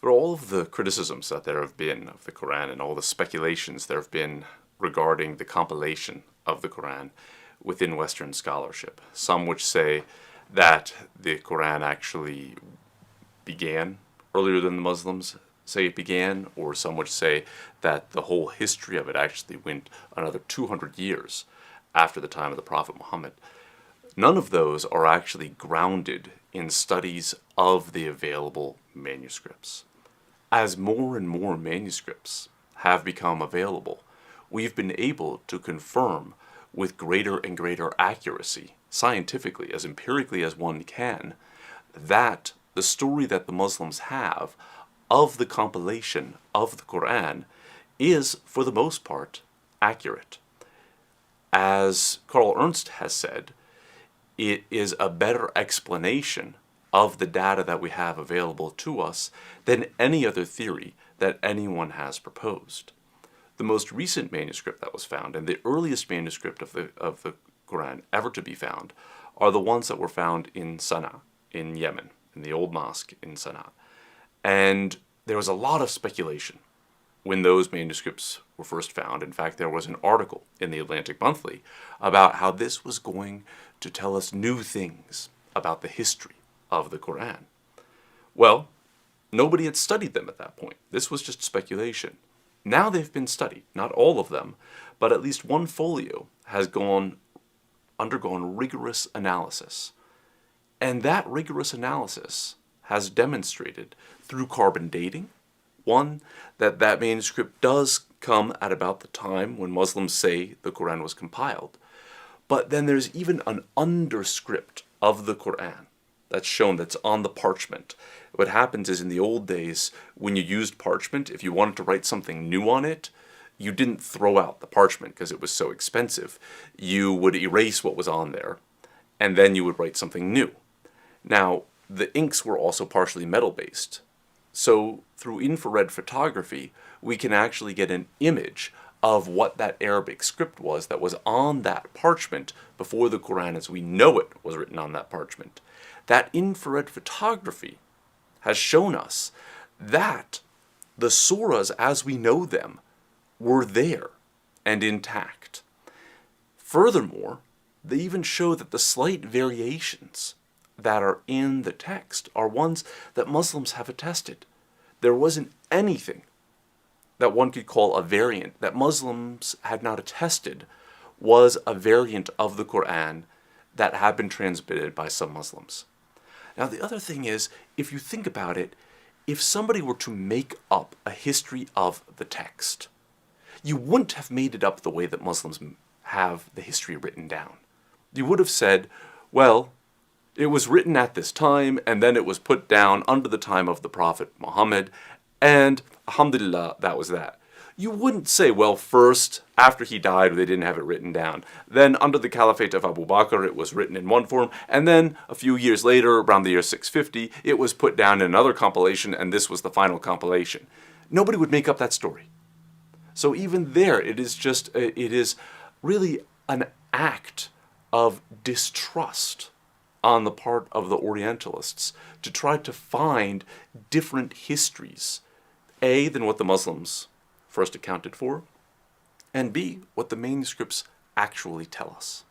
For all of the criticisms that there have been of the Quran and all the speculations there have been regarding the compilation of the Quran within Western scholarship, some which say that the Quran actually began earlier than the Muslims say it began, or some which say that the whole history of it actually went another 200 years after the time of the Prophet Muhammad. None of those are actually grounded in studies of the available manuscripts. As more and more manuscripts have become available, we've been able to confirm with greater and greater accuracy, scientifically, as empirically as one can, that the story that the Muslims have of the compilation of the Quran is, for the most part, accurate. As Karl Ernst has said, it is a better explanation of the data that we have available to us than any other theory that anyone has proposed. The most recent manuscript that was found, and the earliest manuscript of the Quran ever to be found, are the ones that were found in Sana'a, in Yemen, in the old mosque in Sana'a. And there was a lot of speculation when those manuscripts were first found. In fact, there was an article in the Atlantic Monthly about how this was going to tell us new things about the history of the Quran. Well, nobody had studied them at that point. This was just speculation. Now they've been studied, not all of them, but at least one folio has undergone rigorous analysis. And that rigorous analysis has demonstrated through carbon dating, one, that that manuscript does come at about the time when Muslims say the Quran was compiled. But then there's even an underscript of the Quran that's shown, that's on the parchment. What happens is, in the old days, when you used parchment, if you wanted to write something new on it, you didn't throw out the parchment because it was so expensive. You would erase what was on there, and then you would write something new. Now, the inks were also partially metal-based. So through infrared photography, we can actually get an image of what that Arabic script was that was on that parchment before the Quran as we know it was written on that parchment. That infrared photography has shown us that the surahs as we know them were there and intact. Furthermore, they even show that the slight variations that are in the text are ones that Muslims have attested. There wasn't anything that one could call a variant that Muslims had not attested was a variant of the Quran that had been transmitted by some Muslims. Now the other thing is, if you think about it, if somebody were to make up a history of the text, you wouldn't have made it up the way that Muslims have the history written down. You would have said, well, it was written at this time, and then it was put down under the time of the Prophet Muhammad, and alhamdulillah, that was that. You wouldn't say, well, first, after he died, they didn't have it written down. Then, under the Caliphate of Abu Bakr, it was written in one form, and then, a few years later, around the year 650, it was put down in another compilation, and this was the final compilation. Nobody would make up that story. So even there, it is really an act of distrust on the part of the Orientalists to try to find different histories, A, than what the Muslims first accounted for, and B, what the manuscripts actually tell us.